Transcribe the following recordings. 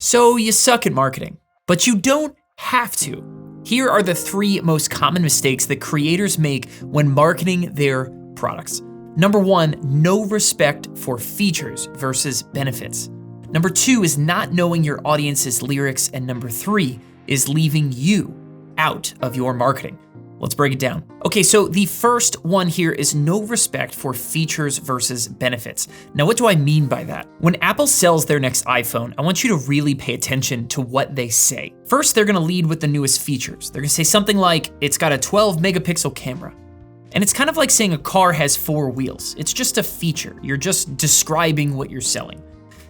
So you suck at marketing, but you don't have to. Here are the 3 most common mistakes that creators make when marketing their products. Number 1, no respect for features versus benefits. Number 2 is not knowing your audience's lyrics, and number 3 is leaving you out of your marketing. Let's break it down. Okay, so the first one here is no respect for features versus benefits. Now, what do I mean by that? When Apple sells their next iPhone, I want you to really pay attention to what they say. First, they're gonna lead with the newest features. They're gonna say something like, it's got a 12 megapixel camera. And it's kind of like saying a car has 4 wheels. It's just a feature. You're just describing what you're selling.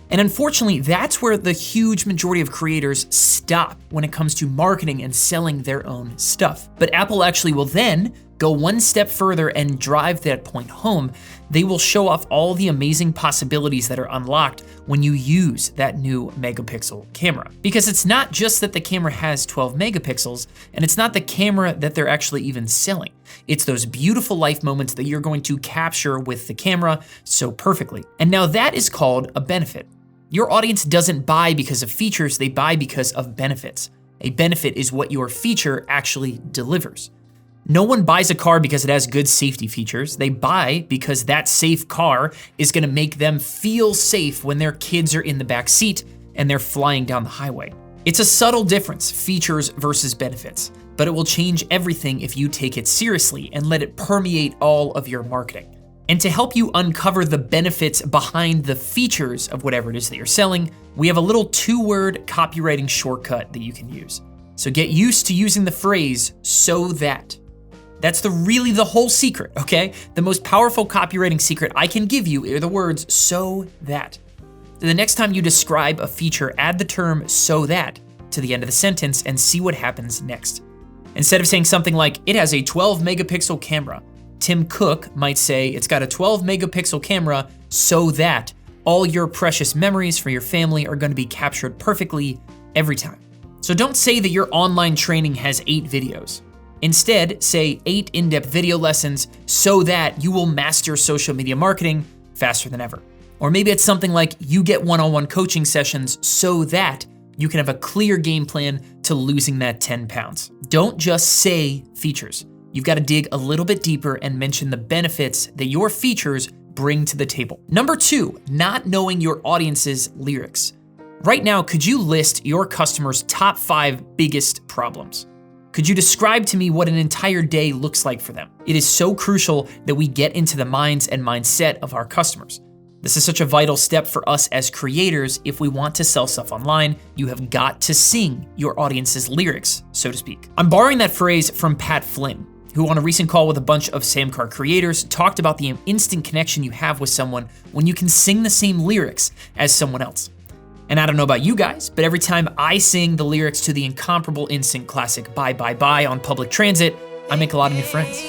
And unfortunately, that's where the huge majority of creators stop when it comes to marketing and selling their own stuff. But Apple actually will then go one step further and drive that point home. They will show off all the amazing possibilities that are unlocked when you use that new megapixel camera. Because it's not just that the camera has 12 megapixels, and it's not the camera that they're actually even selling. It's those beautiful life moments that you're going to capture with the camera so perfectly. And now that is called a benefit. Your audience doesn't buy because of features, they buy because of benefits. A benefit is what your feature actually delivers. No one buys a car because it has good safety features. They buy because that safe car is gonna make them feel safe when their kids are in the back seat and they're flying down the highway. It's a subtle difference, features versus benefits, but it will change everything if you take it seriously and let it permeate all of your marketing. And to help you uncover the benefits behind the features of whatever it is that you're selling, we have a little 2-word copywriting shortcut that you can use. So get used to using the phrase, so that. That's really the whole secret, okay? The most powerful copywriting secret I can give you are the words, so that. So the next time you describe a feature, add the term, so that, to the end of the sentence and see what happens next. Instead of saying something like, it has a 12 megapixel camera, Tim Cook might say, it's got a 12 megapixel camera so that all your precious memories for your family are gonna be captured perfectly every time. So don't say that your online training has 8 videos. Instead, say 8 in-depth video lessons so that you will master social media marketing faster than ever. Or maybe it's something like you get one-on-one coaching sessions so that you can have a clear game plan to losing that 10 pounds. Don't just say features. You've got to dig a little bit deeper and mention the benefits that your features bring to the table. Number 2, not knowing your audience's lyrics. Right now, could you list your customers' top 5 biggest problems? Could you describe to me what an entire day looks like for them? It is so crucial that we get into the minds and mindset of our customers. This is such a vital step for us as creators. If we want to sell stuff online, you have got to sing your audience's lyrics, so to speak. I'm borrowing that phrase from Pat Flynn, who on a recent call with a bunch of SamCart creators talked about the instant connection you have with someone when you can sing the same lyrics as someone else. And I don't know about you guys, but every time I sing the lyrics to the incomparable instant classic Bye Bye Bye on public transit, I make a lot of new friends.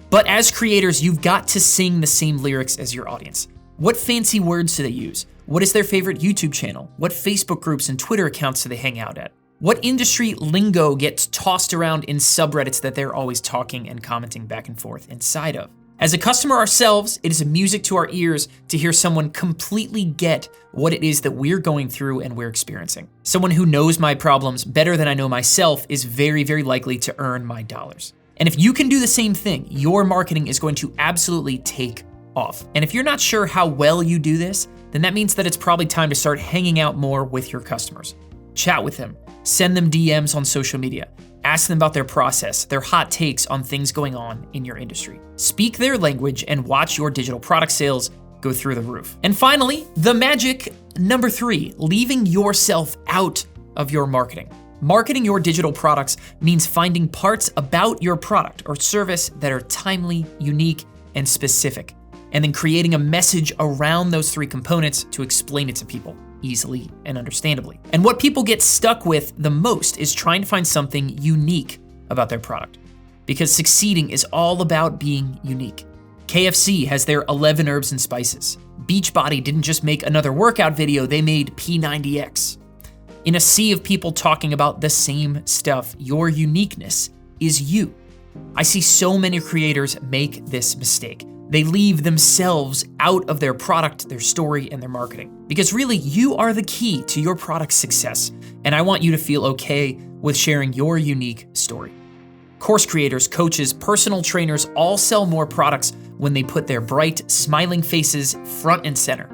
But as creators, you've got to sing the same lyrics as your audience. What fancy words do they use? What is their favorite YouTube channel? What Facebook groups and Twitter accounts do they hang out at? What industry lingo gets tossed around in subreddits that they're always talking and commenting back and forth inside of? As a customer ourselves, it is music to our ears to hear someone completely get what it is that we're going through and we're experiencing. Someone who knows my problems better than I know myself is very, very likely to earn my dollars. And if you can do the same thing, your marketing is going to absolutely take off. And if you're not sure how well you do this, then that means that it's probably time to start hanging out more with your customers. Chat with them. Send them DMs on social media. Ask them about their process, their hot takes on things going on in your industry. Speak their language and watch your digital product sales go through the roof. And finally, the magic number 3, leaving yourself out of your marketing. Marketing your digital products means finding parts about your product or service that are timely, unique, and specific, and then creating a message around those 3 components to explain it to people easily and understandably. And what people get stuck with the most is trying to find something unique about their product, because succeeding is all about being unique. KFC has their 11 herbs and spices. Beachbody didn't just make another workout video, they made P90X. In a sea of people talking about the same stuff, your uniqueness is you. I see so many creators make this mistake. They leave themselves out of their product, their story, and their marketing. Because really, you are the key to your product's success, and I want you to feel okay with sharing your unique story. Course creators, coaches, personal trainers all sell more products when they put their bright, smiling faces front and center.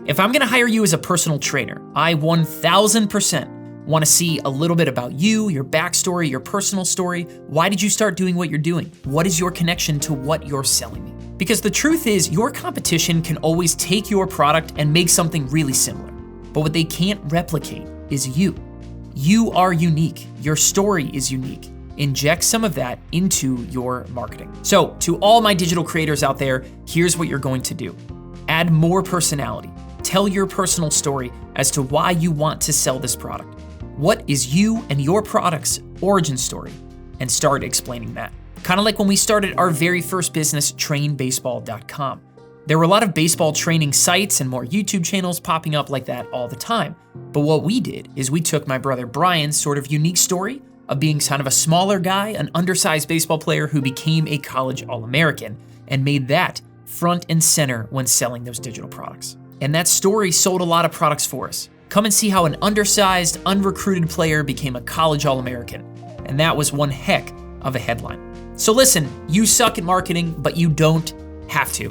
If I'm gonna hire you as a personal trainer, I 1000% want to see a little bit about you, your backstory, your personal story. Why did you start doing what you're doing? What is your connection to what you're selling me? Because the truth is, your competition can always take your product and make something really similar. But what they can't replicate is you. You are unique. Your story is unique. Inject some of that into your marketing. So, to all my digital creators out there, here's what you're going to do. Add more personality. Tell your personal story as to why you want to sell this product. What is you and your product's origin story? And start explaining that. Kind of like when we started our very first business, trainbaseball.com. There were a lot of baseball training sites and more YouTube channels popping up like that all the time. But what we did is we took my brother Brian's sort of unique story of being kind of a smaller guy, an undersized baseball player who became a college All-American, and made that front and center when selling those digital products. And that story sold a lot of products for us. Come and see how an undersized, unrecruited player became a college All-American. And that was one heck of a headline. So listen, you suck at marketing, but you don't have to.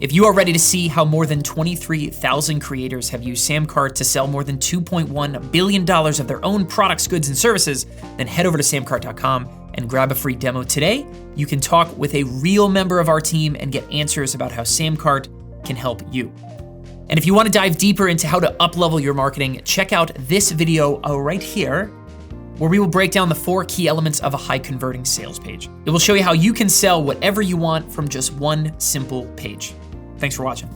If you are ready to see how more than 23,000 creators have used SamCart to sell more than $2.1 billion of their own products, goods, and services, then head over to SamCart.com and grab a free demo today. You can talk with a real member of our team and get answers about how SamCart can help you. And if you want to dive deeper into how to up-level your marketing, check out this video right here, where we will break down the 4 key elements of a high-converting sales page. It will show you how you can sell whatever you want from just one simple page. Thanks for watching.